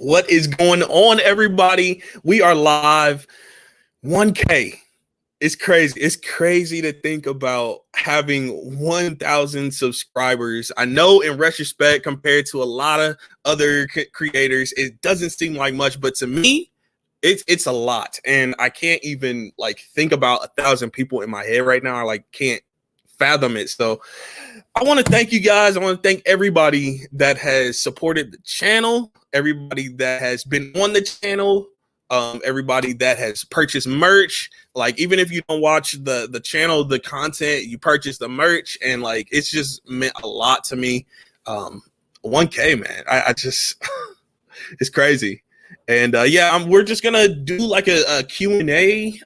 What is going on, everybody? We are live. 1K. It's crazy. It's crazy to think about having 1,000 subscribers. I know in retrospect, compared to a lot of other creators, it doesn't seem like much, but to me, it's a lot. And I can't even like think about 1,000 people in my head right now. I like can't fathom it. So I want to thank you guys. I want to thank everybody that has supported the channel, everybody that has been on the channel, everybody that has purchased merch. Like, even if you don't watch the channel, the content, you purchase the merch, and like it's just meant a lot to me. 1K, man. I just it's crazy. And yeah, we're just gonna do like a Q&A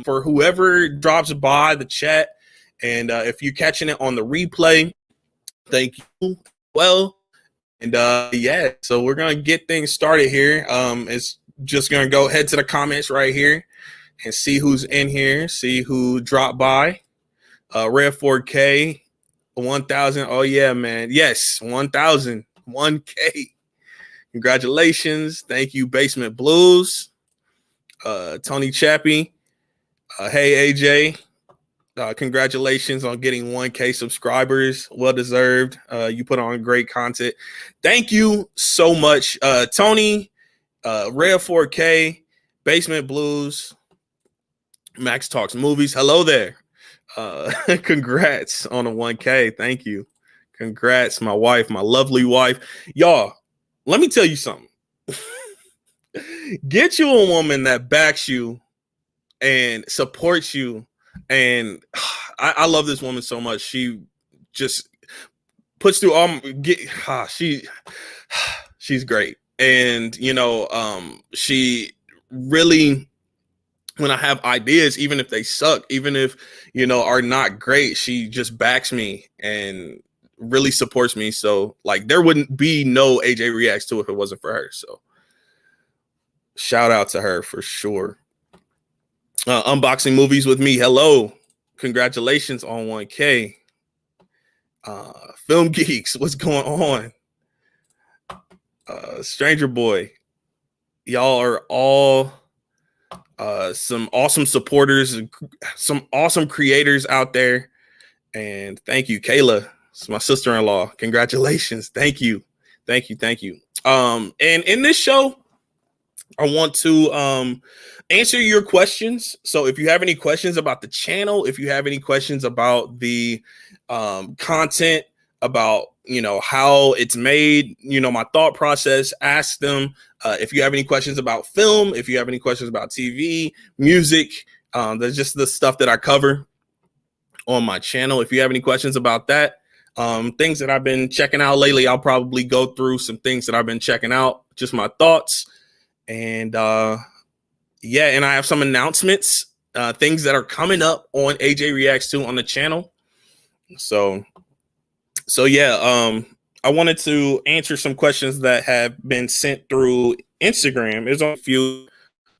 for whoever drops by the chat. And if you're catching it on the replay, thank you. Well, and yeah, so we're gonna get things started here. It's just gonna go head to the comments right here and see who's in here, see who dropped by. Red 4K, 1,000. Oh yeah, man. Yes, 1,000, 1K. Congratulations. Thank you, Basement Blues. Tony Chappie. Hey AJ. Congratulations on getting 1K subscribers. Well deserved. You put on great content. Thank you so much, Tony, Red 4K, Basement Blues, Max Talks Movies. Hello there. Congrats on a 1K. Thank you. Congrats, my wife, my lovely wife. Y'all, let me tell you something. Get you a woman that backs you and supports you. And I love this woman so much. She just puts through all she's great. And you know, she really, when I have ideas, even if they suck, even if you know are not great, she just backs me and really supports me. So like there wouldn't be no AJ Reacts 2 if it wasn't for her. So shout out to her for sure. Unboxing movies with me. Hello. Congratulations on 1K. Film Geeks, what's going on? Stranger Boy. Y'all are all some awesome supporters, some awesome creators out there. And thank you, Kayla. It's my sister-in-law. Congratulations. Thank you. Thank you. Thank you. And in this show, I want to answer your questions. So if you have any questions about the channel, if you have any questions about the content, about, you know, how it's made, you know, my thought process, ask them. If you have any questions about film, if you have any questions about TV, music, that's just the stuff that I cover on my channel. If you have any questions about that, things that I've been checking out lately, I'll probably go through some things that I've been checking out, just my thoughts. And yeah, and I have some announcements, things that are coming up on AJ Reacts 2 on the channel. So yeah, I wanted to answer some questions that have been sent through Instagram. There's a few,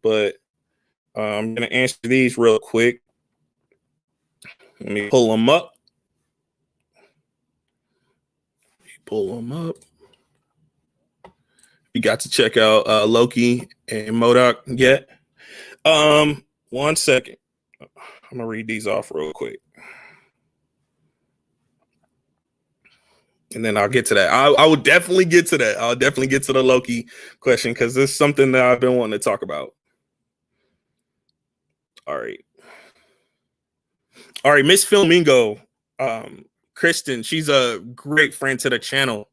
but I'm gonna answer these real quick. Let me pull them up. You got to check out Loki and MODOK yet? 1 second. I'm gonna read these off real quick, and then I'll get to that. I will definitely get to that. I'll definitely get to the Loki question because this is something that I've been wanting to talk about. All right, Miss Filmingo, Kristen. She's a great friend to the channel.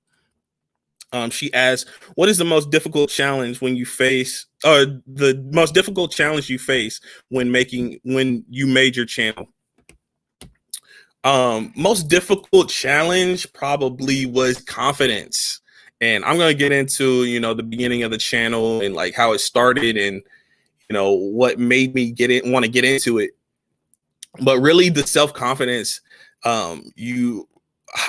She asks, what is the most difficult challenge when you face, the most difficult challenge you face when you made your channel? Most difficult challenge probably was confidence. And I'm going to get into, you know, the beginning of the channel and like how it started and, you know, what made me want to get into it. But really the self-confidence,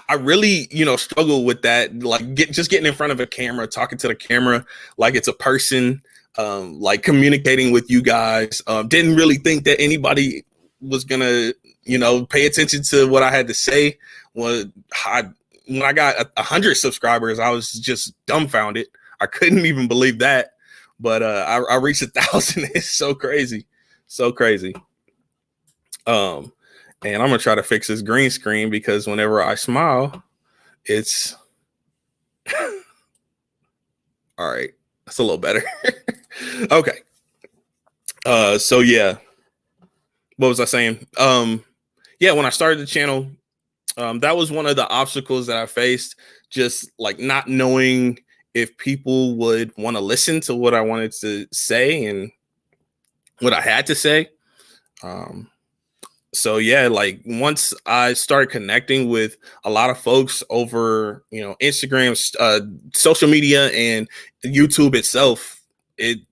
I really, you know, struggle with that. Like just getting in front of a camera, talking to the camera like it's a person, like communicating with you guys. Didn't really think that anybody was gonna, you know, pay attention to what I had to say. When I got 100 subscribers, I was just dumbfounded. I couldn't even believe that. But I reached 1,000. It's so crazy. So crazy. And I'm gonna try to fix this green screen because whenever I smile, it's all right. That's a little better. Okay. So yeah. What was I saying? Yeah, when I started the channel, that was one of the obstacles that I faced, just like not knowing if people would want to listen to what I wanted to say and what I had to say. So yeah, like once I started connecting with a lot of folks over, Instagram, social media, and YouTube itself,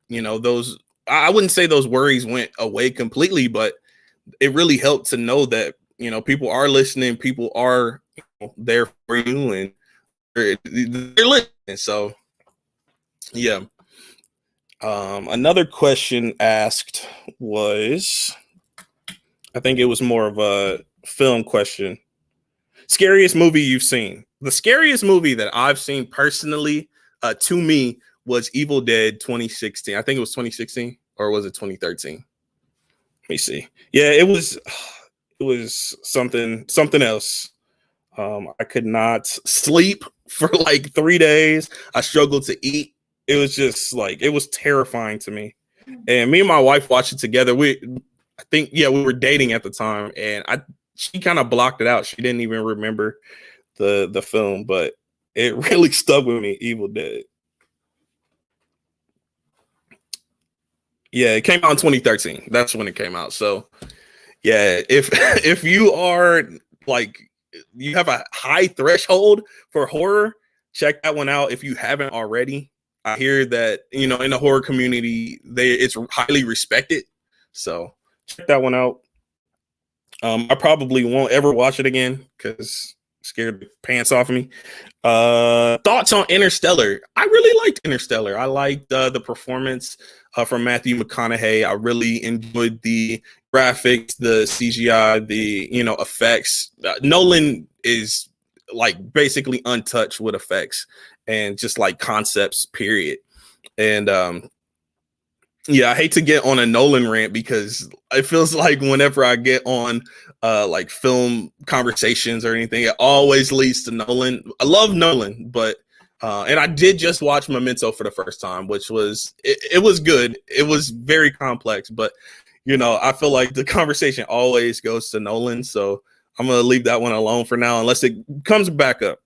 those, I wouldn't say those worries went away completely, but it really helped to know that, people are listening, people are there for you, and they're listening. So yeah. Another question asked was, I think it was more of a film question. Scariest movie you've seen? The scariest movie that I've seen personally, to me, was Evil Dead 2016. I think it was 2016, or was it 2013? Let me see. Yeah, it was something else. I could not sleep for like 3 days. I struggled to eat. It was just like, it was terrifying to me. And me and my wife watched it together. I think, yeah, we were dating at the time, and she kind of blocked it out. She didn't even remember the film, but it really stuck with me. Evil Dead. Yeah, it came out in 2013. That's when it came out. So yeah, if you are like, you have a high threshold for horror, check that one out if you haven't already. I hear that, in the horror community, it's highly respected. So check that one out. I probably won't ever watch it again because scared the pants off of me. Thoughts on Interstellar? I really liked Interstellar. I liked the performance from Matthew McConaughey. I really enjoyed the graphics, the CGI, the effects. Nolan is like basically untouched with effects and just like concepts, period. And yeah, I hate to get on a Nolan rant because it feels like whenever I get on like film conversations or anything, it always leads to Nolan. I love Nolan, but and I did just watch Memento for the first time, which was it was good. It was very complex, but I feel like the conversation always goes to Nolan, so I'm gonna leave that one alone for now unless it comes back up.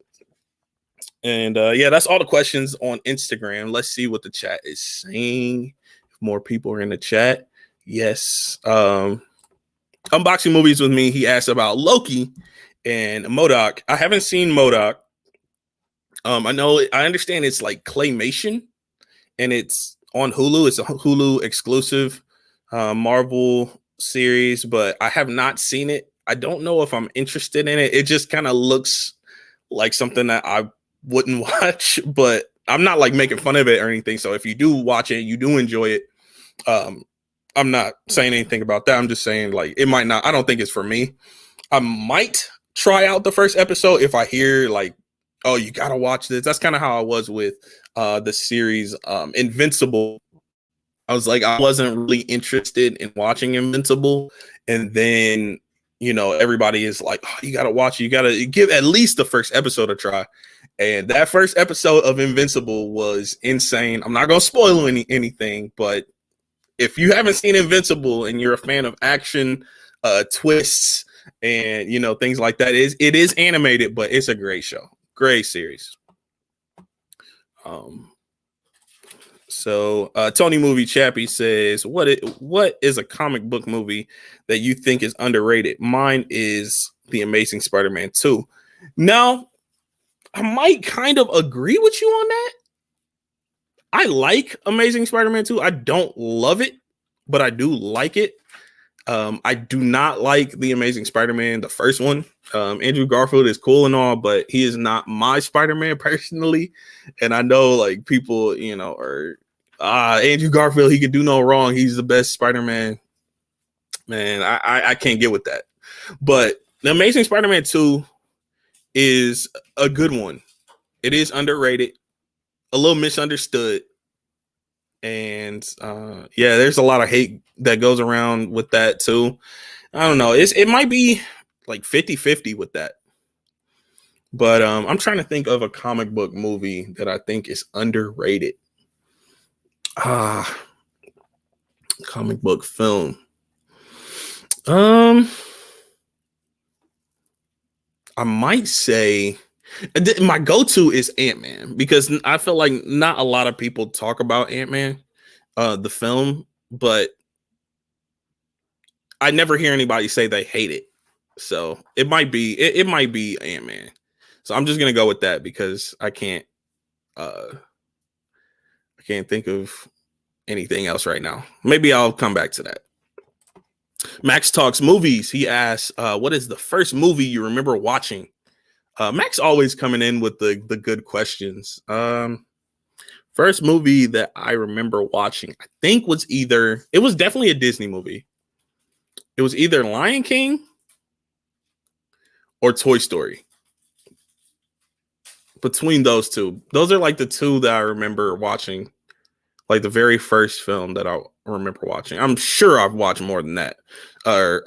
And yeah, that's all the questions on Instagram. Let's see what the chat is saying. More people are in the chat. Yes. Unboxing movies with me. He asked about Loki and MODOK. I haven't seen MODOK. I understand it's like claymation and it's on Hulu. It's a Hulu exclusive Marvel series, but I have not seen it. I don't know if I'm interested in it. It just kind of looks like something that I wouldn't watch, but I'm not like making fun of it or anything. So if you do watch it, you do enjoy it. I'm not saying anything about that. I'm just saying like it might not. I don't think it's for me. I might try out the first episode if I hear like, oh, you gotta watch this. That's kind of how I was with the series Invincible. I was like, I wasn't really interested in watching Invincible, and then everybody is like, oh, you gotta watch it. You gotta give at least the first episode a try. And that first episode of Invincible was insane. I'm not gonna spoil anything, but if you haven't seen Invincible and you're a fan of action, twists, and things like that, it is animated, but it's a great show, great series. So Tony Movie Chappie says, what is a comic book movie that you think is underrated? Mine is The Amazing Spider-Man 2. Now, I might kind of agree with you on that. I like Amazing Spider-Man 2. I don't love it, but I do like it. I do not like The Amazing Spider-Man, the first one. Andrew Garfield is cool and all, but he is not my Spider-Man personally. And I know like people, are Andrew Garfield, he can do no wrong. He's the best Spider-Man. Man, I can't get with that. But The Amazing Spider-Man 2 is a good one. It is underrated. a little misunderstood. And yeah, there's a lot of hate that goes around with that too. I don't know. It might be like 50-50 with that. But I'm trying to think of a comic book movie that I think is underrated. Comic book film. I might say my go-to is Ant-Man, because I feel like not a lot of people talk about Ant-Man, the film, but I never hear anybody say they hate it. So it might be Ant-Man. So I'm just gonna go with that because I can't think of anything else right now. Maybe I'll come back to that. Max Talks Movies. He asks, what is the first movie you remember watching? Max always coming in with the good questions. First movie that I remember watching, I think it was definitely a Disney movie. It was either Lion King or Toy Story. Between those two, those are like the two that I remember watching, like the very first film that I remember watching. I'm sure I've watched more than that, or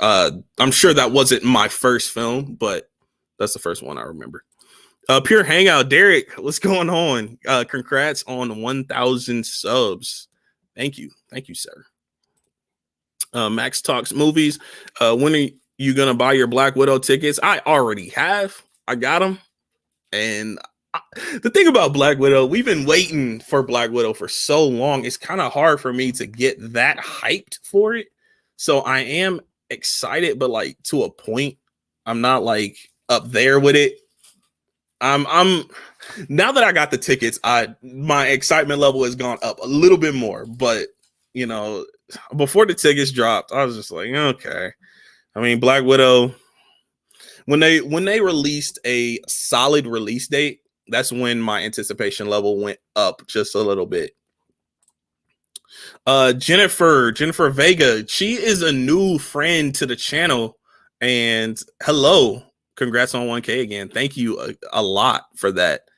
I'm sure that wasn't my first film, but that's the first one I remember. Pure Hangout, Derek, what's going on? Congrats on 1,000 subs. Thank you, sir. Max Talks Movies. When are you gonna buy your Black Widow tickets? I already have. I got them, and the thing about Black Widow, we've been waiting for Black Widow for so long. It's kind of hard for me to get that hyped for it. So I am excited, but like to a point. I'm not like up there with it. I'm now that I got the tickets, my excitement level has gone up a little bit more. But you know, before the tickets dropped, I was just like, okay. I mean, Black Widow, when they released a solid release date, that's when my anticipation level went up just a little bit. Jennifer Vega, she is a new friend to the channel, and hello, congrats on 1K again. Thank you a lot for that.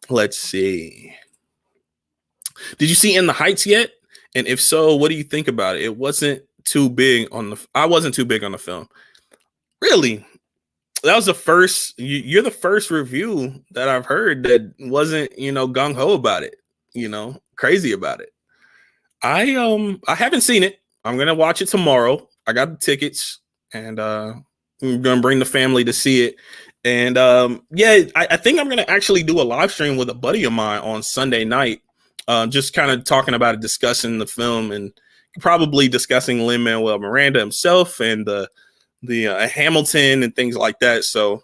Let's see. Did you see In the Heights yet? And if so, what do you think about it? I wasn't too big on the film. Really? That was the first. You're the first review that I've heard that wasn't, gung ho about it. Crazy about it. I haven't seen it. I'm gonna watch it tomorrow. I got the tickets, and I'm gonna bring the family to see it. And yeah, I think I'm gonna actually do a live stream with a buddy of mine on Sunday night, just kind of talking about it, discussing the film, and probably discussing Lin-Manuel Miranda himself and the Hamilton and things like that. So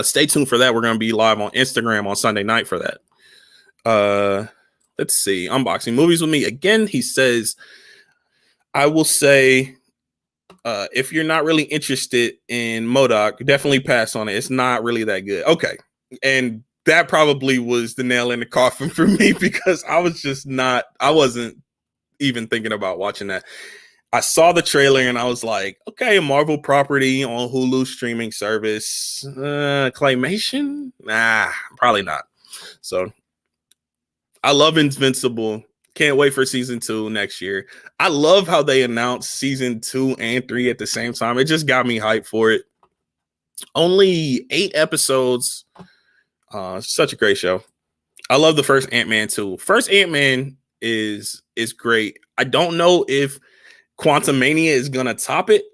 stay tuned for that. We're going to be live on Instagram on Sunday night for that. Let's see. Unboxing movies with me. Again, he says, I will say, if you're not really interested in MODOK, definitely pass on it. It's not really that good. Okay. And that probably was the nail in the coffin for me, because I wasn't even thinking about watching that. I saw the trailer and I was like, okay, a Marvel property on Hulu streaming service. Claymation? Nah, probably not. So I love Invincible. Can't wait for season 2 next year. I love how they announced season 2 and 3 at the same time. It just got me hyped for it. Only 8 episodes. Such a great show. I love the first Ant-Man too. First Ant-Man is great. I don't know if Quantumania is gonna top it.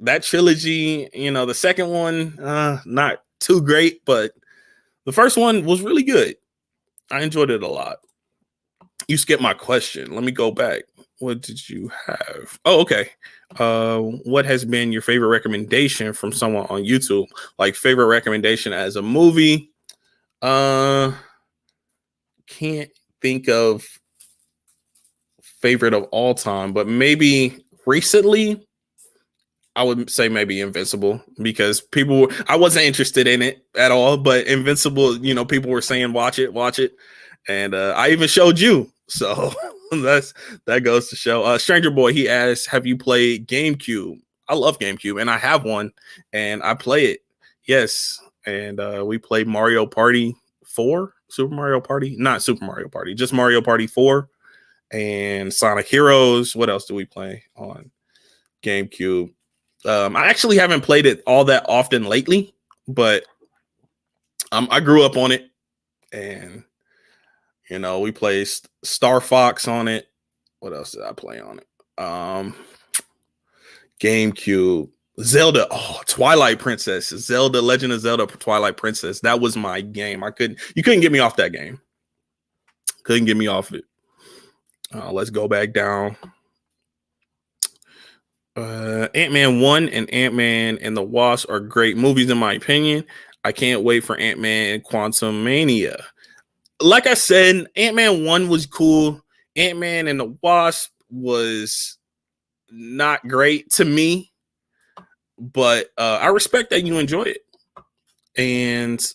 That trilogy, the second one, not too great, but the first one was really good. I enjoyed it a lot. You skipped my question. Let me go back. What did you have? Oh, okay. What has been your favorite recommendation from someone on YouTube? Like favorite recommendation as a movie? Can't think of favorite of all time, but maybe recently I would say maybe Invincible, because I wasn't interested in it at all, but Invincible, people were saying watch it, and I even showed you, so that goes to show. Stranger Boy, he asks, have you played GameCube? I love GameCube, and I have one, and I play it. Yes, and we played Mario Party 4, Super Mario Party, not Super Mario Party, just Mario Party 4 and Sonic Heroes. What else do we play on GameCube? I actually haven't played it all that often lately, but I grew up on it, and we played Star Fox on it. What else did I play on it? GameCube, Zelda, Twilight Princess, Zelda, Legend of Zelda, Twilight Princess. That was my game. You couldn't get me off that game. Couldn't get me off it. Let's go back down. Ant-Man 1 and Ant-Man and the Wasp are great movies in my opinion. I can't wait for Ant-Man and Quantumania. Like I said, Ant-Man 1 was cool. Ant-Man and the Wasp was not great to me, but I respect that you enjoy it. And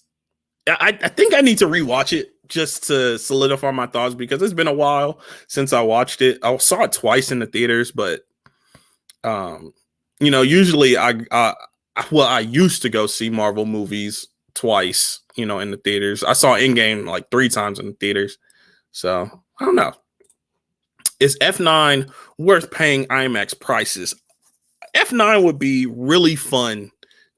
I think I need to rewatch it just to solidify my thoughts, because it's been a while since I watched it. I saw it twice in the theaters, but usually I used to go see Marvel movies twice, in the theaters. I saw Endgame like 3 times in the theaters. So I don't know. Is F9 worth paying IMAX prices? F9 would be really fun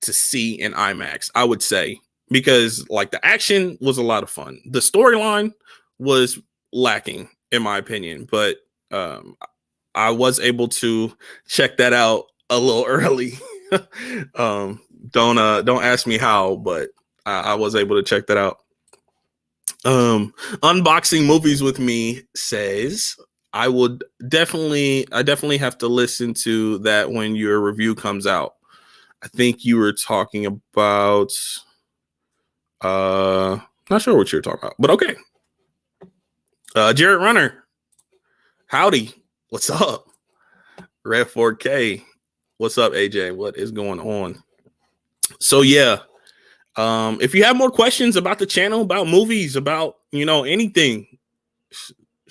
to see in IMAX, I would say, because like the action was a lot of fun. The storyline was lacking, in my opinion, but I was able to check that out a little early. Don't ask me how, but I was able to check that out. Unboxing Movies with Me says, I definitely have to listen to that when your review comes out. I think you were talking about, not sure what you're talking about, but okay. Jared Runner, howdy, what's up? Red 4K, what's up, AJ? What is going on? So yeah, if you have more questions about the channel, about movies, about anything,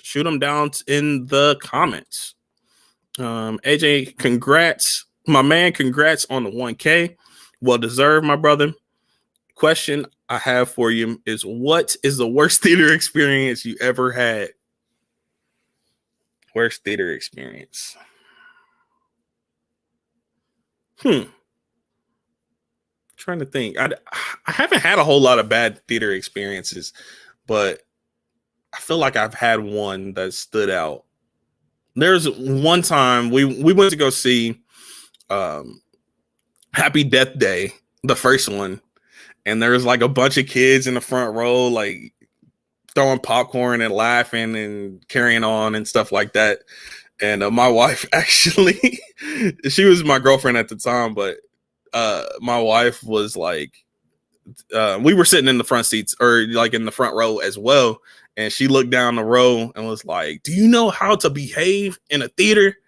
shoot them down in the comments. AJ, congrats, my man. Congrats on the 1K. Well deserved, my brother. Question I have for you is, what is the worst theater experience you ever had? Worst theater experience. Trying to think. I haven't had a whole lot of bad theater experiences, but I feel like I've had one that stood out. There's one time we went to go see Happy Death Day, the first one, and there was like a bunch of kids in the front row, like throwing popcorn and laughing and carrying on and stuff like that. And my wife, actually, she was my girlfriend at the time, but my wife was like, we were sitting in the front seats, or like in the front row as well. And she looked down the row and was like, do you know how to behave in a theater?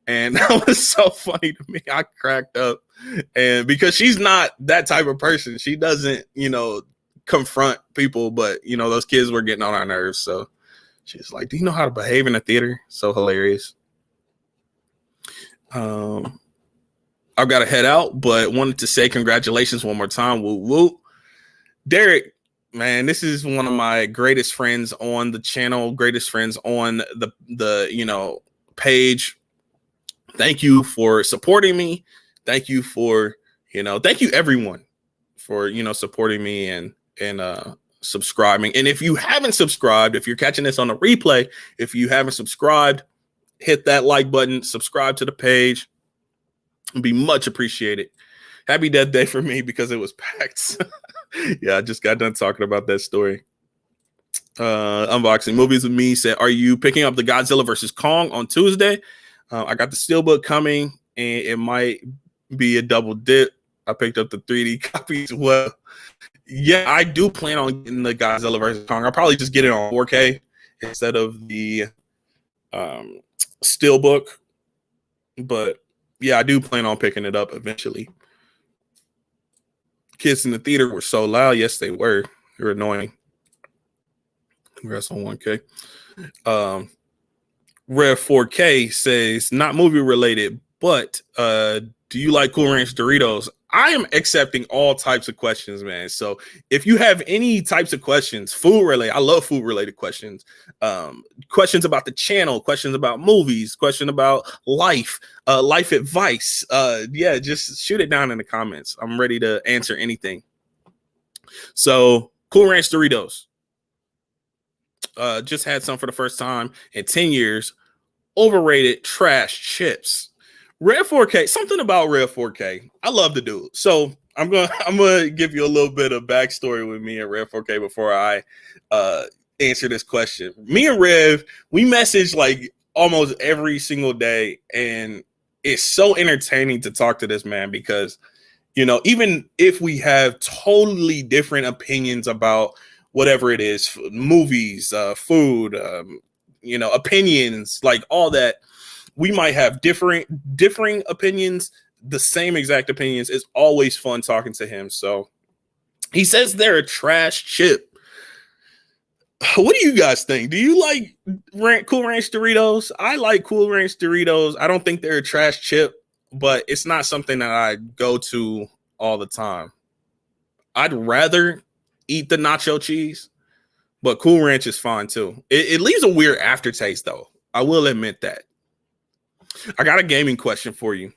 And that was so funny to me. I cracked up. And because she's not that type of person, she doesn't, confront people, but those kids were getting on our nerves. So she's like, do you know how to behave in a theater? So hilarious. I've got to head out, but wanted to say congratulations one more time. Woo woo. Derek, man, this is one of my greatest friends on the channel, greatest friends on the page. Thank you for supporting me. Thank you for, thank you everyone for, supporting me and subscribing. And if you haven't subscribed, if you're catching this on the replay, if you haven't subscribed, hit that like button, subscribe to the page. It'd be much appreciated. Happy Death Day for me because it was packed. Yeah, I just got done talking about that story. Unboxing Movies with Me said, are you picking up the Godzilla versus Kong on Tuesday? I got the steelbook coming, and it might be a double dip. I picked up the 3D copy as well. Yeah, I do plan on getting the Godzilla versus Kong. I'll probably just get it on 4K instead of the steelbook. But yeah, I do plan on picking it up eventually. Kids in the theater were so loud. Yes, they were. They were annoying. Congrats on 1K. Rev 4K says, not movie related, but do you like Cool Ranch Doritos? I am accepting all types of questions, man. So if you have any types of questions, food related, I love food related questions. Questions about the channel, questions about movies, question about life, life advice. Yeah, just shoot it down in the comments. I'm ready to answer anything. So Cool Ranch Doritos. Just had some for the first time in 10 years. Overrated trash chips. Red 4K, something about Red 4K. I love the dude. So I'm gonna give you a little bit of backstory with me and Red 4K before I answer this question. Me and Rev, we message like almost every single day, and it's so entertaining to talk to this man because, you know, even if we have totally different opinions about whatever it is, movies, food, you know, opinions, like all that, we might have differing opinions. The same exact opinions. It's always fun talking to him. So he says they're a trash chip. What do you guys think? Do you like Cool Ranch Doritos? I like Cool Ranch Doritos. I don't think they're a trash chip, but it's not something that I go to all the time. I'd rather eat the nacho cheese, but Cool Ranch is fine too. It leaves a weird aftertaste though. I will admit that. I got a gaming question for you.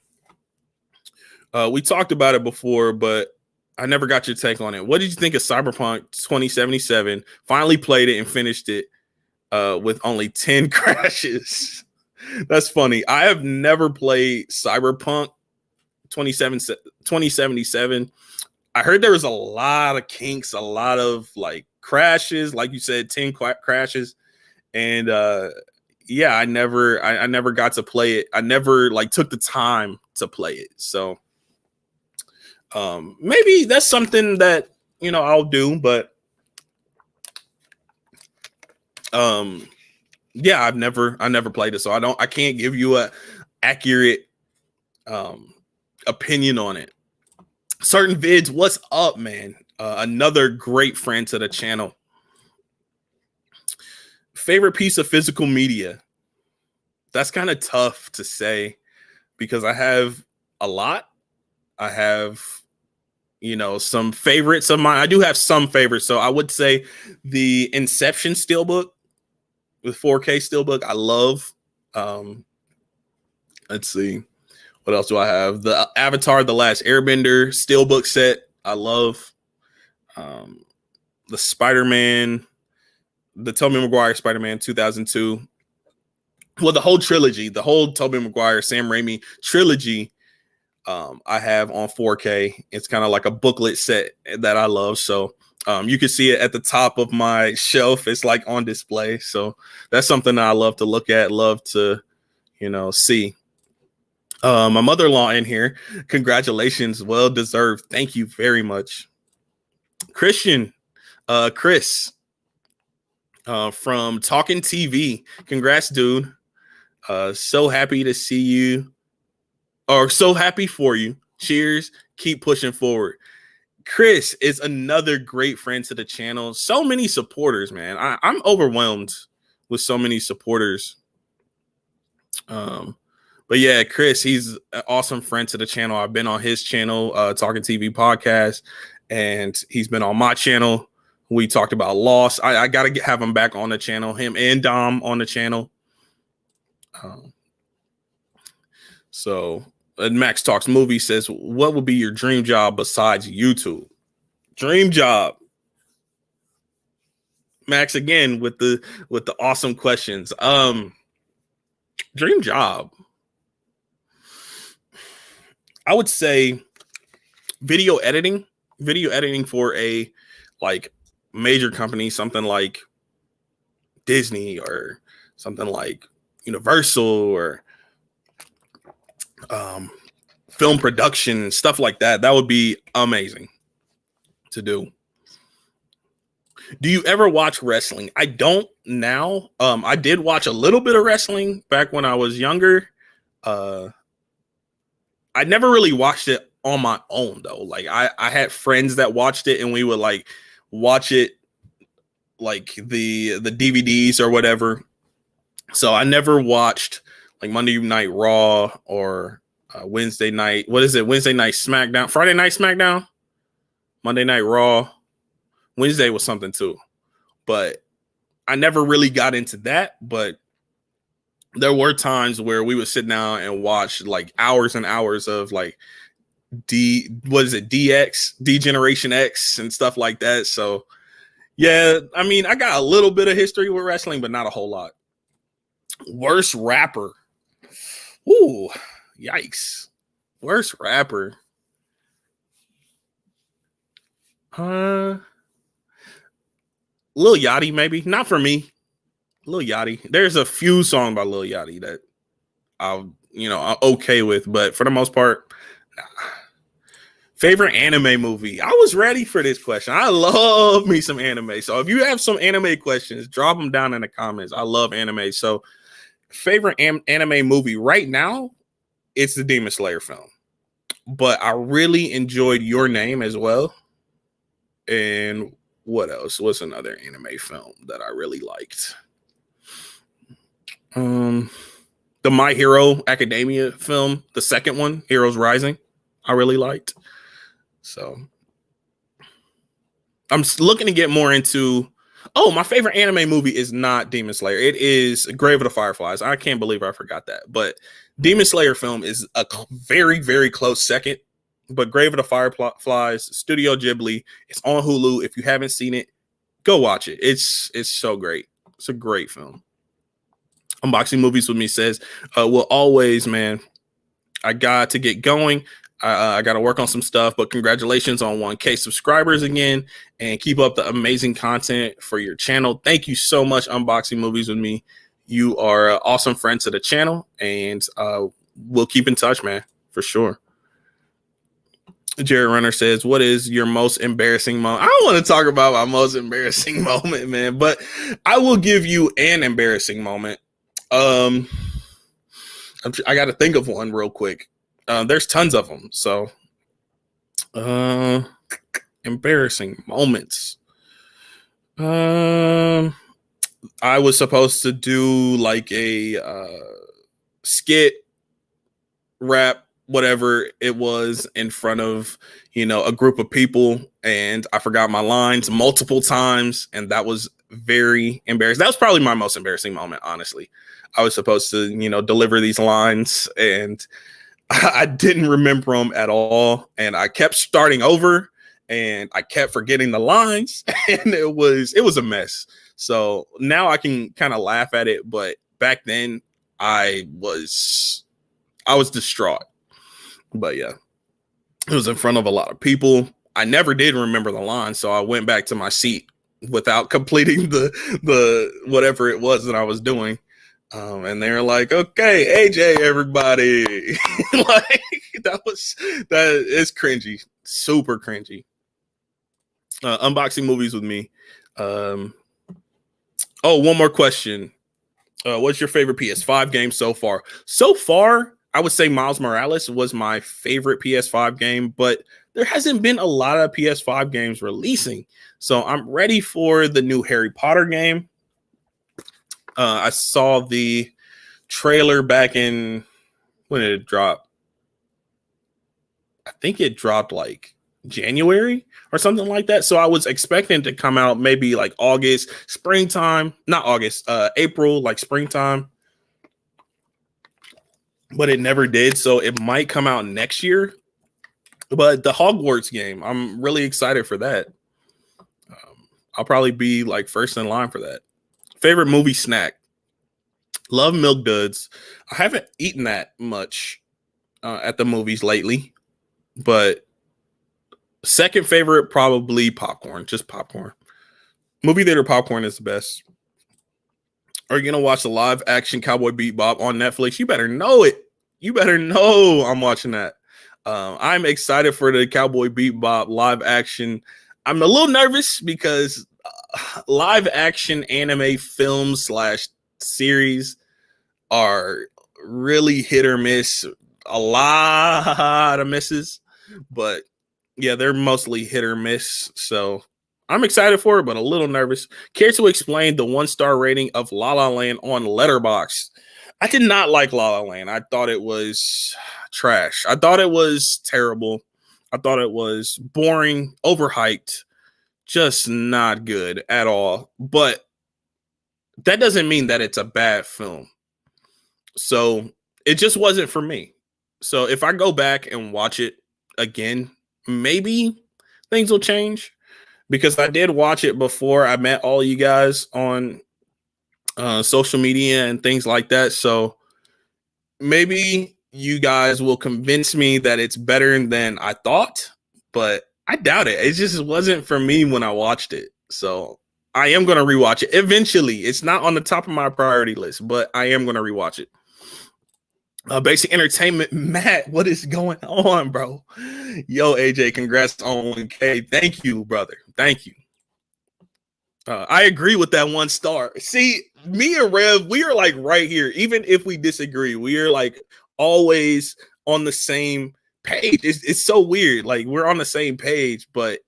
We talked about it before, but I never got your take on it. What did you think of Cyberpunk 2077? Finally played it and finished it with only 10 crashes. That's funny. I have never played Cyberpunk 2077. I heard there was a lot of kinks, a lot of like crashes, like you said, 10 crashes. And yeah, I never got to play it. I never like took the time to play it. So maybe that's something that, you know, I'll do, but yeah, I never played it, so I can't give you a accurate opinion on it. Certain Vids, what's up, man? Another great friend to the channel. Favorite piece of physical media? That's kind of tough to say because I have a lot. I have, you know, some favorites of mine. I do have some favorites. So I would say the Inception Steelbook with 4K Steelbook, I love. Let's see. What else do I have? The Avatar, The Last Airbender Steelbook set, I love. The Spider-Man, the Tobey Maguire Spider-Man 2002. Well, the whole trilogy, the whole Tobey Maguire, Sam Raimi trilogy, I have on 4K. It's kind of like a booklet set that I love. So you can see it at the top of my shelf. It's like on display. So that's something that I love to look at, love to, you know, see. My mother-in-law in here. Congratulations. Well deserved. Thank you very much. Christian, Chris from Talking TV. Congrats, dude. So happy to see you. Or so happy for you. Cheers. Keep pushing forward. Chris is another great friend to the channel. So many supporters, man. I'm overwhelmed with so many supporters. But yeah, Chris, he's an awesome friend to the channel. I've been on his channel, Talking TV Podcast, and he's been on my channel. We talked about Lost. I got to have him back on the channel, him and Dom on the channel. So Max Talks Movie says, what would be your dream job besides YouTube? Dream job. Max, again, with the awesome questions. Dream job. I would say video editing for a like major company, something like Disney or something like Universal or film production, stuff like that. That would be amazing to do. Do you ever watch wrestling? I don't now. I did watch a little bit of wrestling back when I was younger. I never really watched it on my own though. Like I had friends that watched it and we would like watch it like the DVDs or whatever. So I never watched like Monday Night Raw or Wednesday night. What is it? Wednesday night SmackDown. Friday night SmackDown. Monday night Raw. Wednesday was something too. But I never really got into that. But there were times where we would sit down and watch like hours and hours of like DX, D-Generation X and stuff like that. So yeah, I mean, I got a little bit of history with wrestling, but not a whole lot. Worst rapper. Ooh, yikes. Worst rapper. Lil Yachty, maybe. Not for me. Lil Yachty. There's a few songs by Lil Yachty that I'm okay with, but for the most part, nah. Favorite anime movie. I was ready for this question. I love me some anime. So if you have some anime questions, drop them down in the comments. I love anime. So favorite anime movie right now, it's the Demon Slayer film. But I really enjoyed Your Name as well. And what else? What's another anime film that I really liked? The My Hero Academia film, the second one, Heroes Rising, I really liked. So I'm looking to get more into. Oh, my favorite anime movie is not Demon Slayer. It is Grave of the Fireflies. I can't believe I forgot that. But Demon Slayer film is a very, very close second. But Grave of the Fireflies, Studio Ghibli, it's on Hulu. If you haven't seen it, go watch it. It's so great. It's a great film. Unboxing Movies with Me says, well, always, man, I got to get going. I got to work on some stuff, but congratulations on 1K subscribers again, and keep up the amazing content for your channel. Thank you so much, Unboxing Movies with Me. You are an awesome friend to the channel, and we'll keep in touch, man, for sure. Jared Runner says, what is your most embarrassing moment? I don't want to talk about my most embarrassing moment, man, but I will give you an embarrassing moment. I got to think of one real quick. There's tons of them. So, embarrassing moments. I was supposed to do like a skit, rap, whatever it was, in front of, a group of people, and I forgot my lines multiple times, and that was very embarrassing. That was probably my most embarrassing moment, honestly. I was supposed to, deliver these lines, and I didn't remember them at all, and I kept starting over, and I kept forgetting the lines, and it was a mess. So now I can kind of laugh at it, but back then I was distraught. But yeah, it was in front of a lot of people. I never did remember the line, so I went back to my seat without completing the whatever it was that I was doing. And they're like, okay, AJ, everybody. Like that is cringy, super cringy. Unboxing Movies with Me. One more question. What's your favorite PS5 game so far? So far, I would say Miles Morales was my favorite PS5 game, but there hasn't been a lot of PS5 games releasing. So I'm ready for the new Harry Potter game. I saw the trailer back in, when did it drop? I think it dropped like January or something like that. So I was expecting to come out maybe like August, springtime, not August, April, like springtime. But it never did. So it might come out next year. But the Hogwarts game, I'm really excited for that. I'll probably be like first in line for that. Favorite movie snack. Love Milk Duds. I haven't eaten that much at the movies lately, but second favorite, probably popcorn, just popcorn. Movie theater popcorn is the best. Are you going to watch the live action Cowboy Bebop on Netflix? You better know it. You better know I'm watching that. I'm excited for the Cowboy Bebop live action. I'm a little nervous because live action anime films / series are really hit or miss. A lot of misses, but yeah, they're mostly hit or miss. So I'm excited for it, but a little nervous. Care to explain the 1-star rating of La La Land on Letterboxd? I did not like La La Land. I thought it was trash. I thought it was terrible. I thought it was boring, overhyped, just not good at all. But that doesn't mean that it's a bad film. So it just wasn't for me. So if I go back and watch it again, maybe things will change, because I did watch it before I met all you guys on social media and things like that. So maybe you guys will convince me that it's better than I thought, but I doubt it. It just wasn't for me when I watched it. So I am going to rewatch it eventually. It's not on the top of my priority list, but I am going to rewatch it. Basic Entertainment, Matt, what is going on, bro? Yo, AJ, congrats on 1K. Thank you, brother. Thank you. I agree with that 1 star. See, me and Rev, we are like right here. Even if we disagree, we are like always on the same page. It's so weird. Like, we're on the same page, but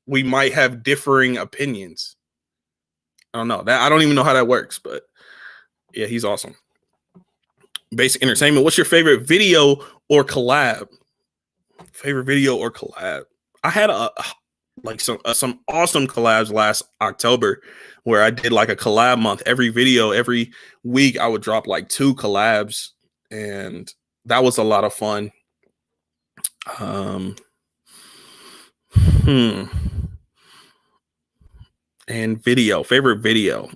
we might have differing opinions. I don't know. I don't even know how that works, but yeah, he's awesome. Basic Entertainment, what's your favorite video or collab? Favorite video or collab? I had some awesome collabs last October where I did like a collab month. Every video, every week, I would drop like 2 collabs, and that was a lot of fun. And video, favorite video.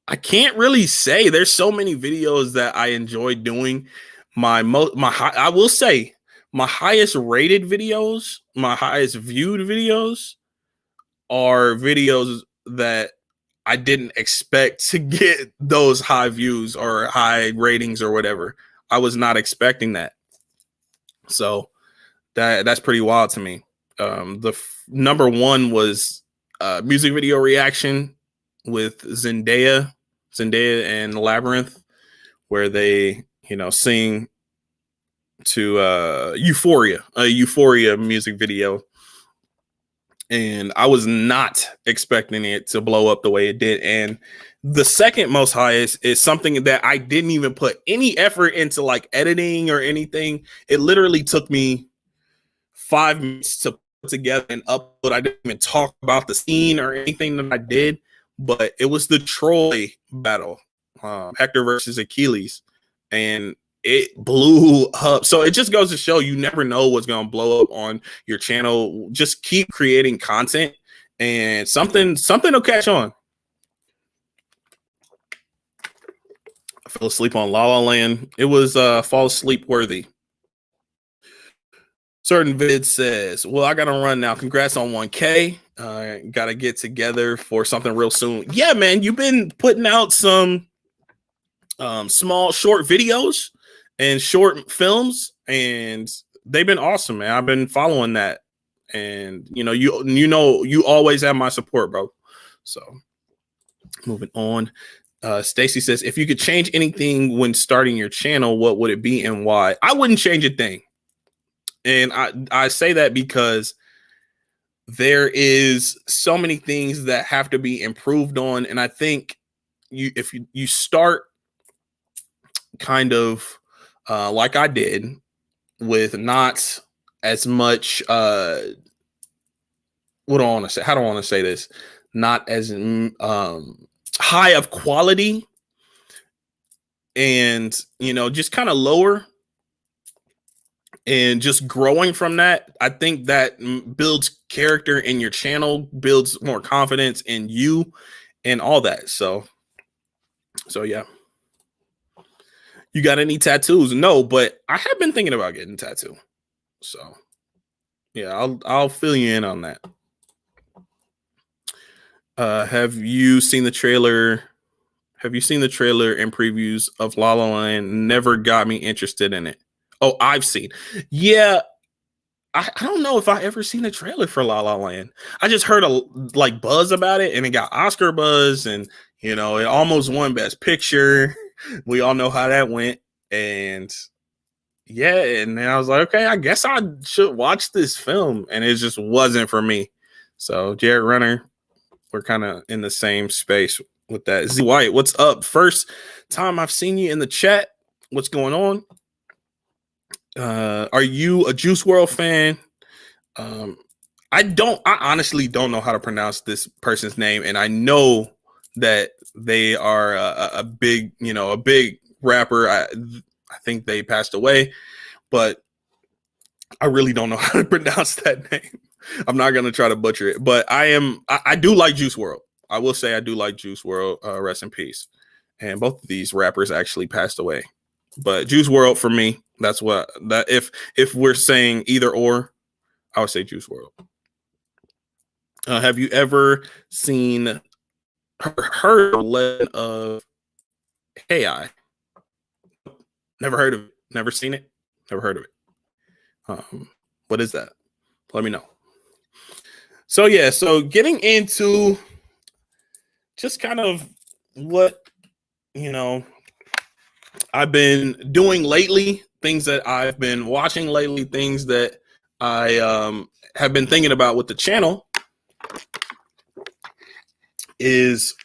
I can't really say. There's so many videos that I enjoy doing. I will say my highest rated videos, my highest viewed videos are videos that I didn't expect to get those high views or high ratings or whatever. I was not expecting that. So that's pretty wild to me. The number 1 was music video reaction with Zendaya and Labyrinth, where they, sing to Euphoria, a Euphoria music video. And I was not expecting it to blow up the way it did. And the second most highest is something that I didn't even put any effort into, like editing or anything. It literally took me 5 minutes to put together and upload. I didn't even talk about the scene or anything that I did, but it was the Troy battle, Hector versus Achilles, and it blew up. So it just goes to show you never know what's going to blow up on your channel. Just keep creating content and something will catch on. I fell asleep on La La Land. It was fall asleep worthy. Certain Vid says, well, I got to run now. Congrats on 1K. Got to get together for something real soon. Yeah, man, you've been putting out some small short videos and short films, and they've been awesome, man. I've been following that, and you always have my support, bro. So moving on. Stacy says, if you could change anything when starting your channel, what would it be and why? I wouldn't change a thing. And I say that because there is so many things that have to be improved on. And I think if you start kind of like I did, with not as much what do I want to say? How do I want to say this? Not as high of quality, and just kind of lower, and just growing from that. I think that builds character in your channel, builds more confidence in you and all that. So yeah. You got any tattoos? No, but I have been thinking about getting a tattoo. So yeah, I'll fill you in on that. Have you seen the trailer? Have you seen the trailer and previews of La La Land? Never got me interested in it. Oh, I've seen. Yeah, I don't know if I ever seen a trailer for La La Land. I just heard a buzz about it, and it got Oscar buzz, and it almost won Best Picture. We all know how that went, and yeah, and then I was like, okay, I guess I should watch this film, and it just wasn't for me. So Jared Runner, we're kind of in the same space with that. Z White, what's up? First time I've seen you in the chat. What's going on? Are you a Juice World fan? I honestly don't know how to pronounce this person's name, and I know that they are a big, a big rapper. I think they passed away, but I really don't know how to pronounce that name. I'm not gonna try to butcher it, but I do like Juice World. I will say I do like Juice World. Rest in peace. And both of these rappers actually passed away. But Juice World for me, that's what that if we're saying either or, I would say Juice World. Have you ever seen heard of AI? Never heard of it. Never seen it. Never heard of it. What is that? Let me know. So yeah, so getting into just kind of what I've been doing lately, things that I've been watching lately, things that I have been thinking about with the channel is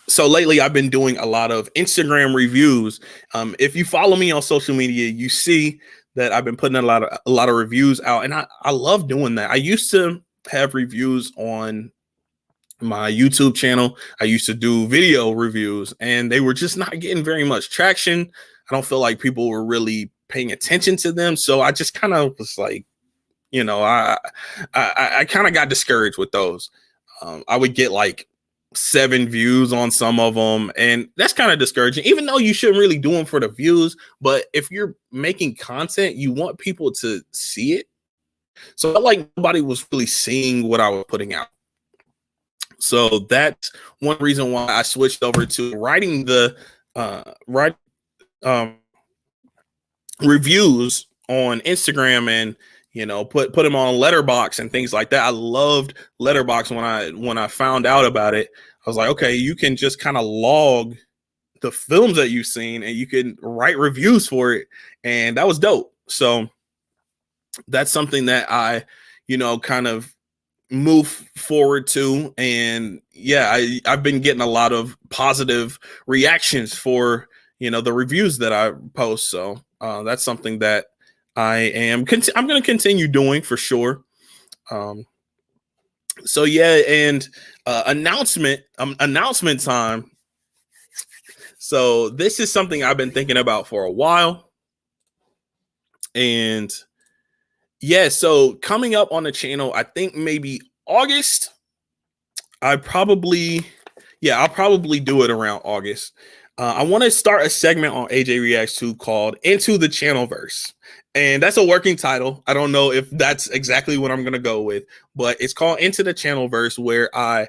so lately I've been doing a lot of Instagram reviews. If you follow me on social media, you see that I've been putting a lot of reviews out, and I love doing that. I used to have reviews on my YouTube channel. I used to do video reviews, and they were just not getting very much traction. I don't feel like people were really paying attention to them, so I just kind of was like, I kind of got discouraged with those. I would get like 7 views on some of them, and that's kind of discouraging, even though you shouldn't really do them for the views. But if you're making content, you want people to see it. So I felt like nobody was really seeing what I was putting out. So that's one reason why I switched over to writing the reviews on Instagram, and put them on Letterboxd and things like that. I loved Letterboxd when I found out about it. I was like, okay, you can just kind of log the films that you've seen, and you can write reviews for it, and that was dope. So that's something that I, kind of move forward to, and yeah, I've been getting a lot of positive reactions for the reviews that I post. So that's something that I'm going to continue doing for sure. So yeah, and announcement time. So this is something I've been thinking about for a while, and yeah, so coming up on the channel, I think maybe August. I'll probably do it around August. I want to start a segment on AJREACTS2 called Into the Channelverse. And that's a working title. I don't know if that's exactly what I'm going to go with, but it's called Into the Channelverse, where I,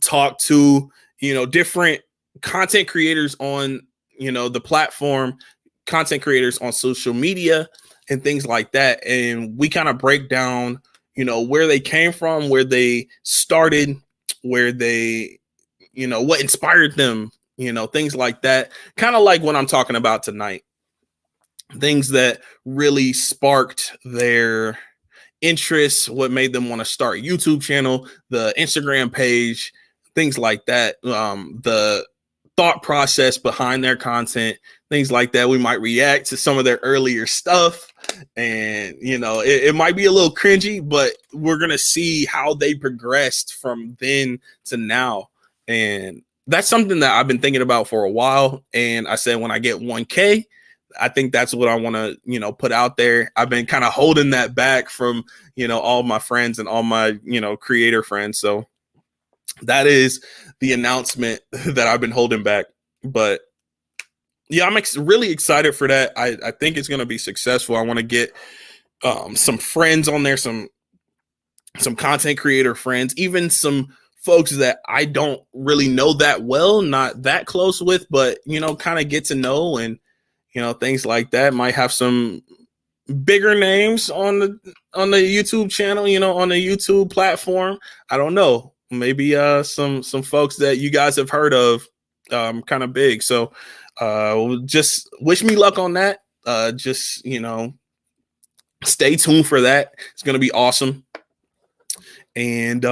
talk to, different content creators on, the platform, content creators on social media and things like that. And we kind of break down, where they came from, where they started, where they, what inspired them, things like that. Kind of like what I'm talking about tonight. Things that really sparked their interests, what made them want to start a YouTube channel, the Instagram page, things like that. The thought process behind their content, things like that. We might react to some of their earlier stuff, and it might be a little cringy, but we're gonna see how they progressed from then to now. And that's something that I've been thinking about for a while. And I said, when I get 1K, I think that's what I want to, put out there. I've been kind of holding that back from, all my friends and all my, creator friends. So that is the announcement that I've been holding back. But yeah, I'm really excited for that. I think it's going to be successful. I want to get some friends on there, some content creator friends, even some folks that I don't really know that well, not that close with, but, kind of get to know, and, things like that. Might have some bigger names on the YouTube channel, on the YouTube platform. I don't know. Maybe some folks that you guys have heard of, kind of big. So just wish me luck on that. Just stay tuned for that. It's gonna be awesome. And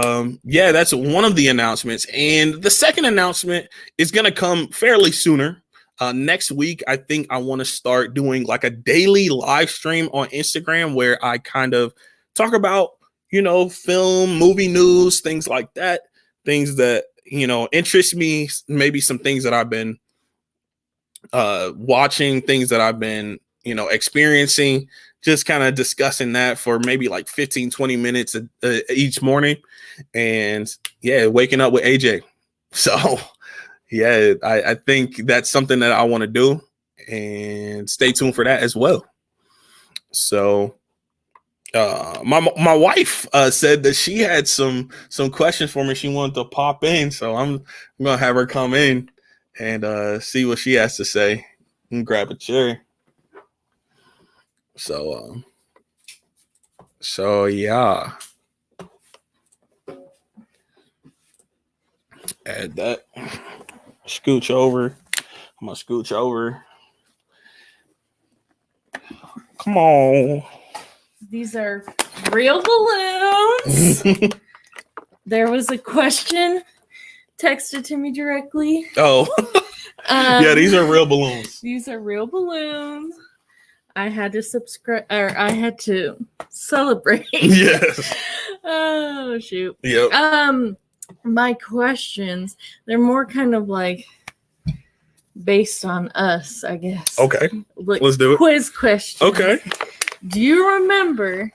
yeah, that's one of the announcements. And the second announcement is going to come fairly sooner. Next week, I think I want to start doing like a daily live stream on Instagram where I kind of talk about, film, movie news, things like that, things that, interest me, maybe some things that I've been watching, things that I've been, experiencing, just kind of discussing that for maybe like 15-20 minutes each morning. And yeah, waking up with AJ. So yeah, I think that's something that I want to do, and stay tuned for that as well. So my wife said that she had some questions for me. She wanted to pop in, so I'm gonna have her come in and see what she has to say, and grab a chair. So yeah, add that. Scooch over. I'm gonna scooch over. Come on. These are real balloons. There was a question texted to me directly. Oh. Yeah, these are real balloons. These are real balloons. I had to subscribe, or I had to celebrate. Yes. Oh shoot. Yep. My questions, they're more kind of like based on us, I guess. Okay. Like let's do it. Quiz question. Okay. Do you remember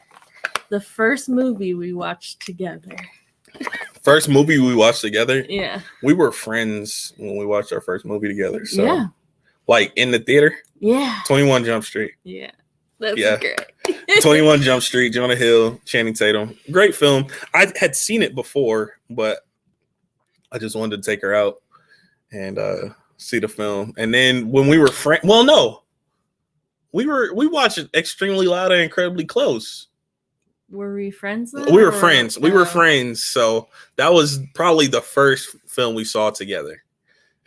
the first movie we watched together? First movie we watched together? Yeah. We were friends when we watched our first movie together. So yeah. Like in the theater? Yeah. 21 Jump Street. Yeah. That's great. 21 Jump Street, Jonah Hill, Channing Tatum. Great film. I had seen it before, but I just wanted to take her out and see the film. And then when we were friends, well, no. We watched it Extremely Loud and Incredibly Close. Were we friends then? We were friends. We were friends. So that was probably the first film we saw together.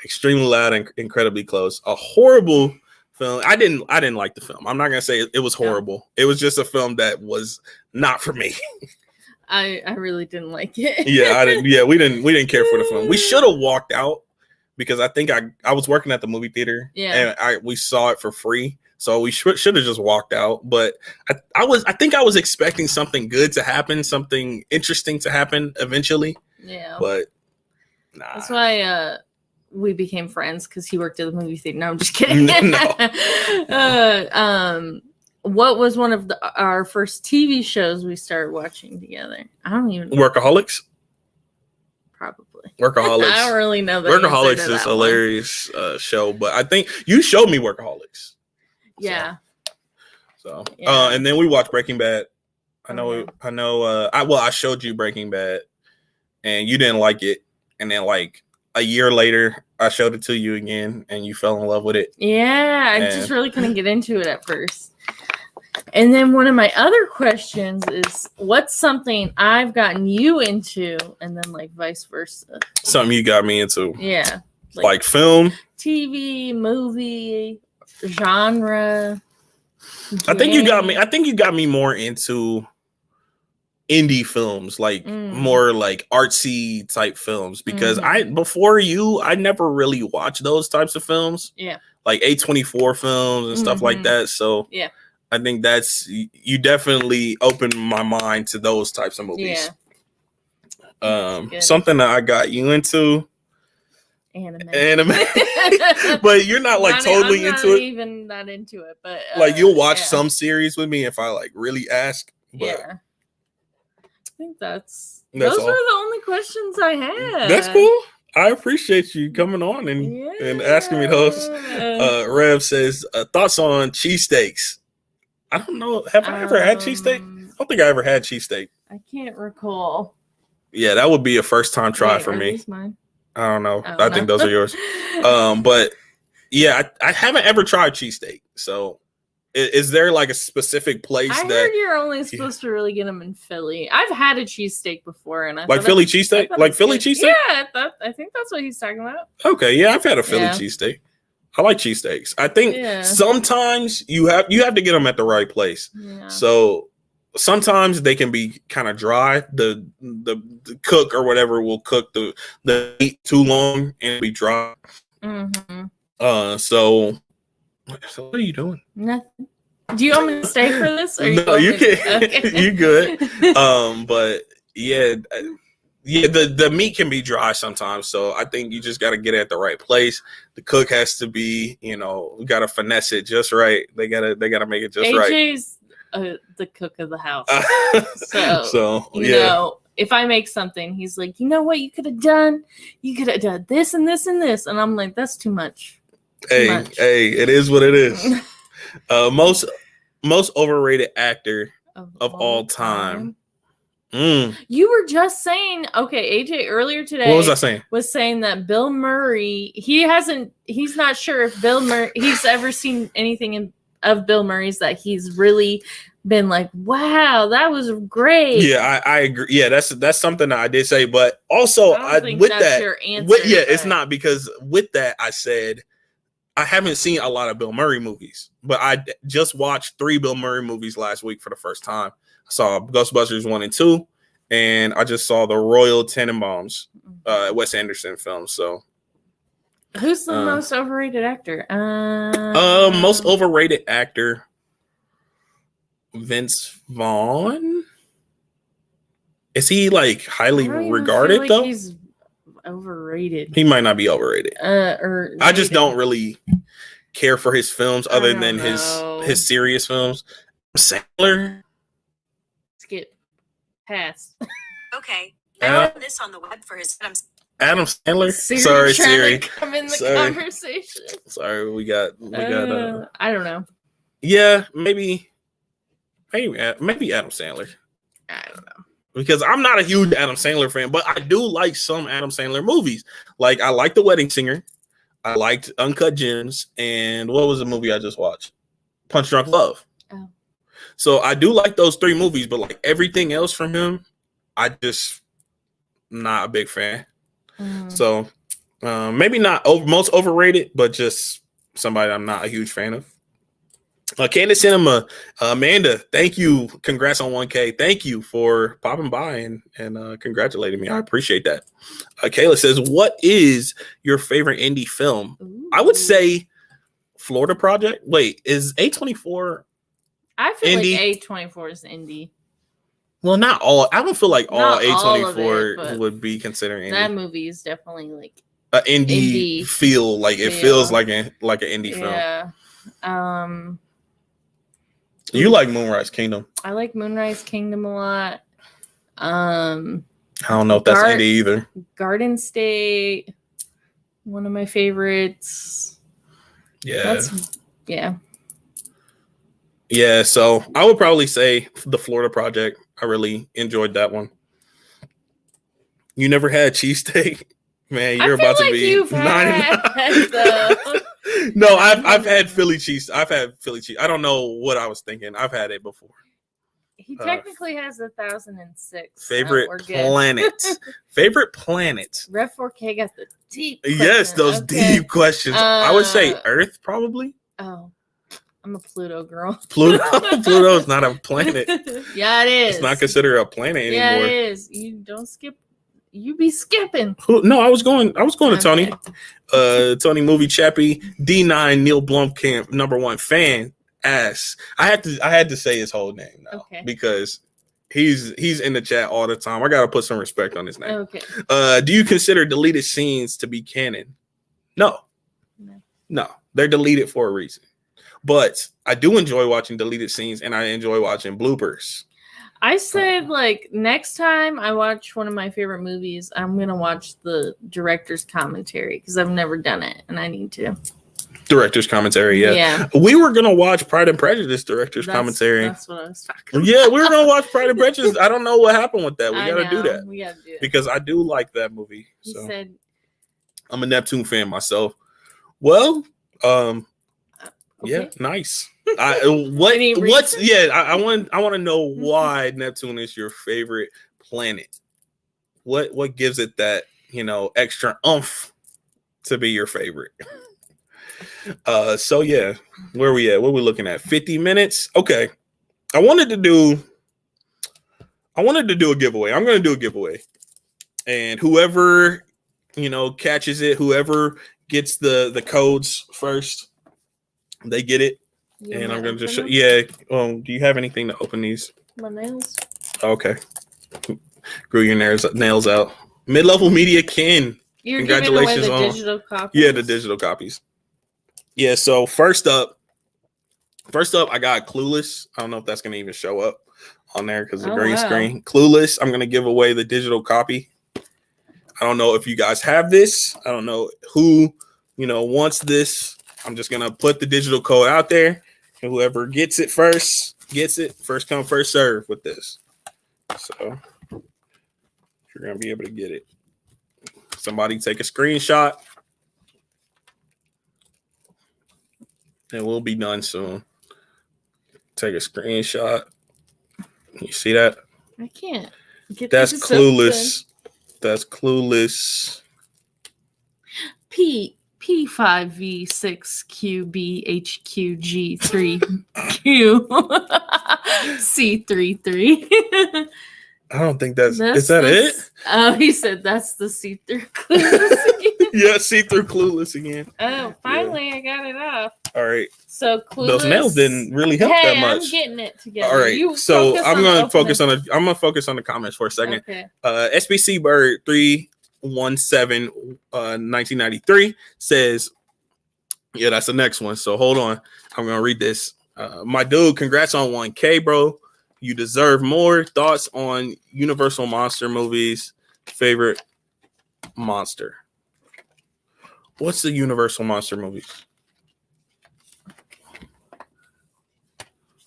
Extremely Loud and Incredibly Close. A horrible film. I didn't like the film. I'm not gonna say it was horrible. No. It was just a film that was not for me. I really didn't like it. Yeah, we didn't care for the film. We should have walked out because I think I was working at the movie theater. Yeah. And we saw it for free. So we should have just walked out. But I think I was expecting something good to happen, something interesting to happen eventually. Yeah. But nah. That's why we became friends, because he worked at the movie theater. No, I'm just kidding. No. What was one of our first TV shows we started watching together? I don't even know. Workaholics? Probably. Workaholics. I don't really know that. Workaholics is a hilarious show, but I think you showed me Workaholics. Yeah. So and then we watched Breaking Bad. I showed you Breaking Bad and you didn't like it. And then like a year later, I showed it to you again and you fell in love with it. Yeah, I just really couldn't get into it at first. And then one of my other questions is, what's something I've gotten you into, and then like vice versa? Something you got me into. Yeah. Like film? TV, movie, genre. I think you got me more into indie films, like more like artsy type films, because before you, I never really watched those types of films. Yeah. Like A24 films and stuff like that. So yeah, I think you definitely opened my mind to those types of movies. Yeah. Something that I got you into. Anime. But you're not like totally into it. Even not into it, but like you'll watch some series with me if I like really ask. But yeah. I think those were the only questions I had. That's cool. I appreciate you coming on and asking me those. Rev says, thoughts on cheesesteaks. I don't know. Have I ever had cheesesteak? I don't think I ever had cheesesteak. I can't recall. Yeah, that would be a first time try for me. Mine? I don't know. I think those are yours. But yeah, I haven't ever tried cheesesteak. So is there like a specific place I heard you're only supposed to really get them in Philly. I've had a cheesesteak before, and like Philly cheesesteak, like Philly cheesesteak. Yeah, I think that's what he's talking about. Okay, yeah, I've had a Philly cheesesteak. I like cheesesteaks. I think sometimes you have to get them at the right place. Yeah. So sometimes they can be kind of dry. The cook or whatever will cook the meat too long and be dry. So what are you doing? Nothing. Do you want me to stay for this? Or No, you can. Okay. You good. But yeah, the meat can be dry sometimes. So I think you just got to get it at the right place. The cook has to be, we got to finesse it just right. They gotta make it just right. AJ's the cook of the house. So you know, if I make something, he's like, you know what you could have done? You could have done this and this and this. And I'm like, that's too much. Hey, it is what it is. Most overrated actor of all time. You were just saying, okay, AJ earlier today. What was I saying? Was saying that Bill Murray, he's not sure if Bill Murray, he's ever seen anything of Bill Murray's that he's really been like, wow, that was great. Yeah, I agree. Yeah, that's something that I did say, but also with that, your answer, it's not, because with that I said I haven't seen a lot of Bill Murray movies, but I just watched 3 Bill Murray movies last week for the first time. I saw Ghostbusters 1 and 2, and I just saw the Royal Tenenbaums, Wes Anderson film. So, who's the most overrated actor? Most overrated actor, Vince Vaughn. Is he like highly regarded though? He's overrated. He might not be overrated. I just don't really care for his films other than his serious films. Sandler. Skip. Pass. Okay. I found this on the web for his Adam Sandler. Sorry, Siri. Come in the conversation. Sorry, we got. I don't know. Yeah, maybe Adam Sandler. I don't know. Because I'm not a huge Adam Sandler fan, but I do like some Adam Sandler movies. Like, I like The Wedding Singer. I liked Uncut Gems. And what was the movie I just watched? Punch Drunk Love. Oh. So I do like those 3 movies, but like everything else from him, I just not a big fan. So maybe not most overrated, but just somebody I'm not a huge fan of. Candace Cinema, Amanda, thank you. Congrats on 1K. Thank you for popping by and congratulating me. I appreciate that. Kayla says, what is your favorite indie film? Ooh. I would say Florida Project. Wait, is A24 I feel indie? Like A24 is indie. Well, not all. I don't feel like all A24 would be considered indie. That movie is definitely like an indie feel. Like it feels like an indie film. Yeah. You like Moonrise Kingdom? I like Moonrise Kingdom a lot. I don't know if that's indie either. Garden State, one of my favorites. Yeah. Yeah. So I would probably say the Florida Project. I really enjoyed that one. You never had cheesesteak? Man, you're about to be 99. No, I've had Philly cheese. I've had Philly cheese. I don't know what I was thinking. I've had it before. He technically has 1006. Favorite planet. Favorite planet. Rev 4K got the deep question. Yes, those deep questions. I would say Earth, probably. Oh, I'm a Pluto girl. Pluto is not a planet. Yeah, it is. It's not considered a planet anymore. Yeah, it is. You don't skip. You be skipping. No, I was going to Tony. Tony Movie Chappie, D9 Neil Blomkamp, #1 fan. I had to say his whole name now because he's in the chat all the time. I gotta put some respect on his name. Okay. Do you consider deleted scenes to be canon? No, they're deleted for a reason. But I do enjoy watching deleted scenes, and I enjoy watching bloopers. I said, like, next time I watch one of my favorite movies, I'm going to watch the director's commentary because I've never done it and I need to. Director's commentary, yeah. We were going to watch Pride and Prejudice director's commentary. That's what I was talking about. Yeah, we were going to watch Pride and Prejudice. I don't know what happened with that. We got to do that. We got to do it. Because I do like that movie. He said, I'm a Neptune fan myself. Well, yeah, nice. I want to know why Neptune is your favorite planet. What gives it that, extra oomph to be your favorite? So yeah, where we at? What are we looking at? 50 minutes. Okay. I wanted to do I wanted to do a giveaway. I'm going to do a giveaway. And whoever, catches it, whoever gets the codes first, they get it. You And I'm wanna going to just show. open Yeah. Do you have anything to open these? them? My nails. Okay. Grew your nails out. Mid-level media Ken. You're Congratulations giving away the on digital copies. Yeah, the digital copies. Yeah, so first up, I got Clueless. I don't know if that's gonna even show up on there because the green screen. Clueless. I'm gonna give away the digital copy. I don't know if you guys have this. I don't know who wants this. I'm just gonna put the digital code out there, and whoever gets it first gets it. First come, first serve with this. So you're gonna be able to get it. Somebody take a screenshot. And we'll be done soon. Take a screenshot. You see that? I can't. That's Clueless. That's Clueless. P5V6QBHQG3Q C33. I don't think is that it? Oh, he said that's the see-through Clueless again. Yeah, see-through Clueless again. Oh, finally I got it off. All right. So Clueless. Those nails didn't really help that much. I'm getting it together. All right. So I'm gonna focus on the comments for a second. Okay. SBC Bird 317 1993 says, yeah, that's the next one. So hold on. I'm gonna read this. My dude, congrats on 1K, bro. You deserve more. Thoughts on Universal Monster movies? Favorite monster? What's the Universal Monster movies?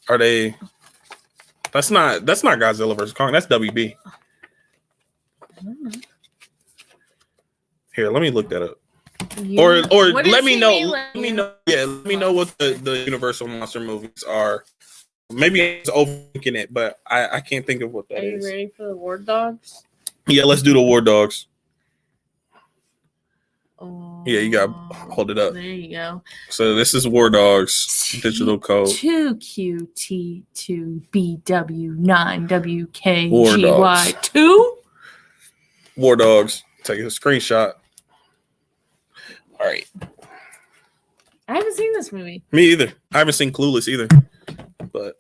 Are they? That's not Godzilla versus Kong. That's WB. Here, let me look that up. Or let me know. Let me know. Yeah, let me know what the Universal Monster movies are. Maybe I was overthinking it, but I can't think of what that is. Are you ready for the War Dogs? Yeah, let's do the War Dogs. Oh, Yeah, you got to hold it up. There you go. So this is War Dogs digital code. 2QT2BW9WKGY2. War Dogs. Take a screenshot. All right. I haven't seen this movie. Me either. I haven't seen Clueless either. But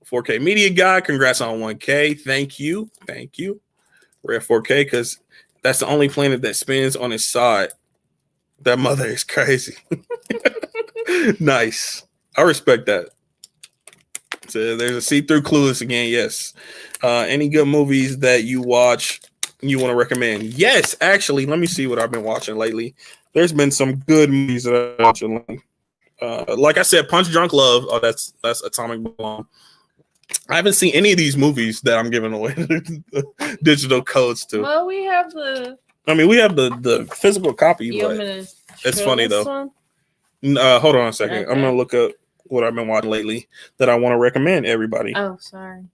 4K Media Guy, congrats on 1K. Thank you. We're at 4K because that's the only planet that spins on its side. That mother is crazy. Nice. I respect that. So there's a see-through Clueless again. Yes. Any good movies that you watch you want to recommend? Yes, actually. Let me see what I've been watching lately. There's been some good movies that I've been watching lately. Like I said, Punch Drunk Love. Oh, that's Atomic Blonde. I haven't seen any of these movies that I'm giving away digital codes to. Well, we have the physical copy, but it's funny though. Hold on a second. Okay. I'm gonna look up what I've been watching lately that I want to recommend everybody. Oh, sorry.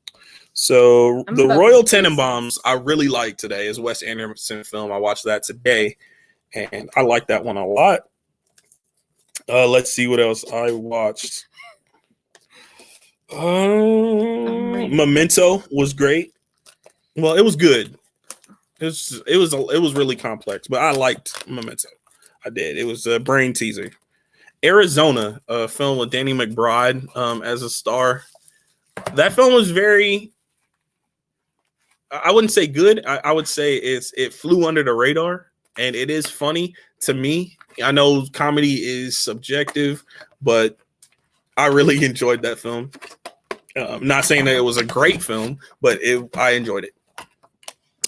So the Royal Tenenbaums I really like today is Wes Anderson film. I watched that today, and I like that one a lot. Let's see what else I watched. Memento was great. Well, it was good. It was really complex, but I liked Memento. I did. It was a brain teaser. Arizona, a film with Danny McBride as a star. That film was very. I wouldn't say good. I would say it flew under the radar, and it is funny to me. I know comedy is subjective, but I really enjoyed that film. I'm not saying that it was a great film, but I enjoyed it.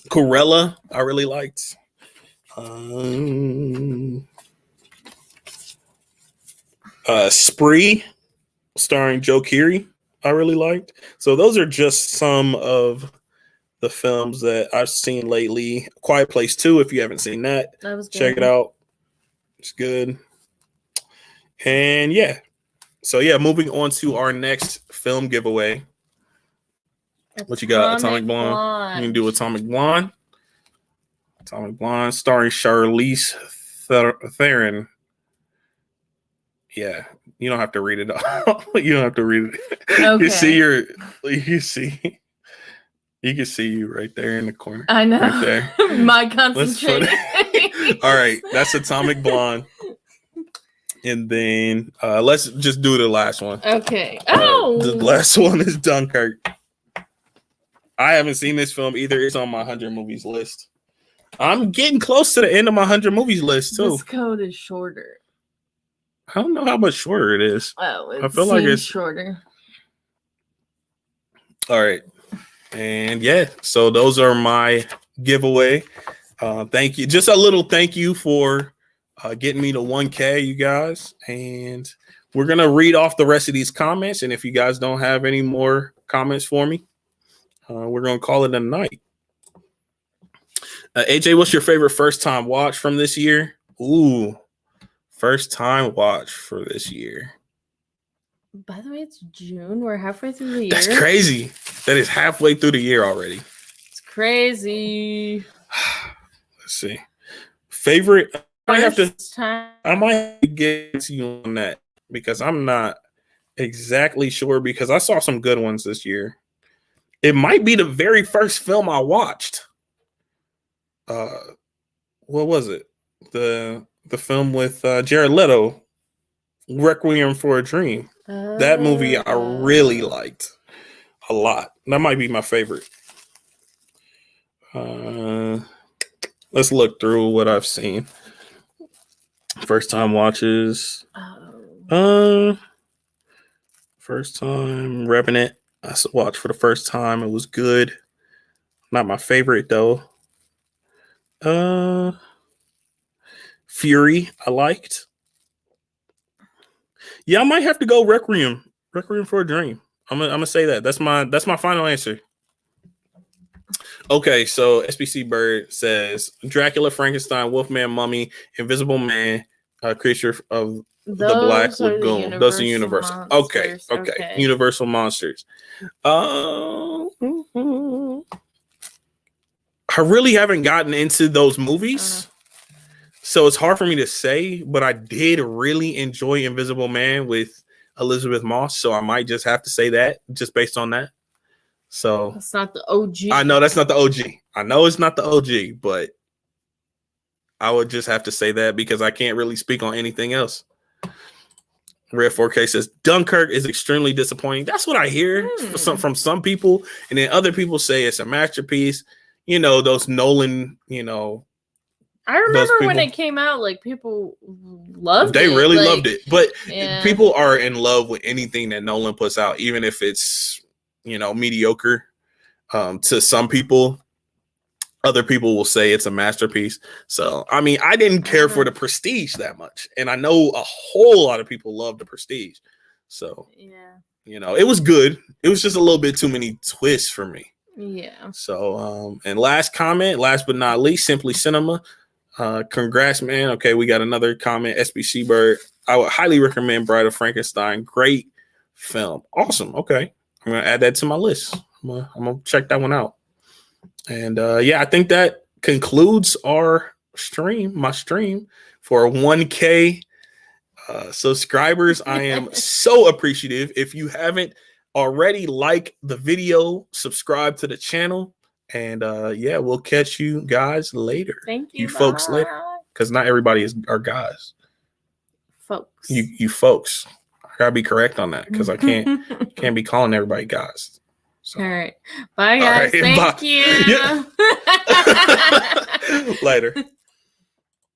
Corella, I really liked. Spree, starring Joe Keery, I really liked. So those are just some of the films that I've seen lately. Quiet Place 2, if you haven't seen that was check it out. It's good. And yeah. So yeah, moving on to our next film giveaway. What you got? Atomic Blonde. You can do Atomic Blonde. Atomic Blonde, starring Charlize Theron. Yeah, you don't have to read it all. You don't have to read it. Okay. You see. You can see you right there in the corner. I know. Right there. My Let's put concentration. All right, that's Atomic Blonde. And then let's just do the last one. Okay. Oh. The last one is Dunkirk. I haven't seen this film either. It's on my 100 movies list. I'm getting close to the end of my 100 movies list too. This code is shorter. I don't know how much shorter it is. Oh, it I feel like it's shorter. All right. And yeah, so those are my giveaway. Thank you. Just a little thank you for getting me to 1K, you guys. And we're going to read off the rest of these comments. And if you guys don't have any more comments for me, we're going to call it a night. AJ, what's your favorite first time watch from this year? Ooh, first time watch for this year. By the way, it's June. We're halfway through the year. That's crazy. That is halfway through the year already. It's crazy. Let's see. Favorite. I Time. might get to you on that because I'm not exactly sure because I saw some good ones this year. It might be the very first film I watched. What was it? The film with Jared Leto, Requiem for a Dream. That movie I really liked a lot. That might be my favorite. Let's look through what I've seen. First time watches. First time Revenant. I watched for the first time. It was good. Not my favorite though. Fury, I liked. Yeah, I might have to go Requiem for a Dream. I'm gonna say that. That's my final answer. Okay, so SBC Bird says Dracula, Frankenstein, Wolfman, Mummy, Invisible Man, Creature of the Black Lagoon. Those are Universal. Okay. Universal monsters. I really haven't gotten into those movies. So it's hard for me to say, but I did really enjoy Invisible Man with Elizabeth Moss. So I might just have to say that just based on that. So it's not the OG. I know that's not the OG. I know it's not the OG, but I would just have to say that because I can't really speak on anything else. Red 4K says Dunkirk is extremely disappointing. That's what I hear from some people. And then other people say it's a masterpiece. You know, those Nolan, I remember when it came out, like people loved it. They really loved it. But people are in love with anything that Nolan puts out, even if it's, mediocre to some people. Other people will say it's a masterpiece. So, I mean, I didn't care for The Prestige that much. And I know a whole lot of people love The Prestige. So, it was good. It was just a little bit too many twists for me. Yeah. So, and last but not least, Simply Cinema. Congrats, man. Okay, we got another comment. SBC Bird. I would highly recommend Bride of Frankenstein. Great film. Awesome. Okay. I'm going to add that to my list. I'm going to check that one out. And I think that concludes my stream for 1K subscribers. I am so appreciative. If you haven't already, like the video, subscribe to the channel, and we'll catch you guys later. Thank you, folks later, because not everybody are guys. Folks, you folks. I gotta be correct on that because I can't be calling everybody guys. So. All right. Bye, guys. Thank you. Later.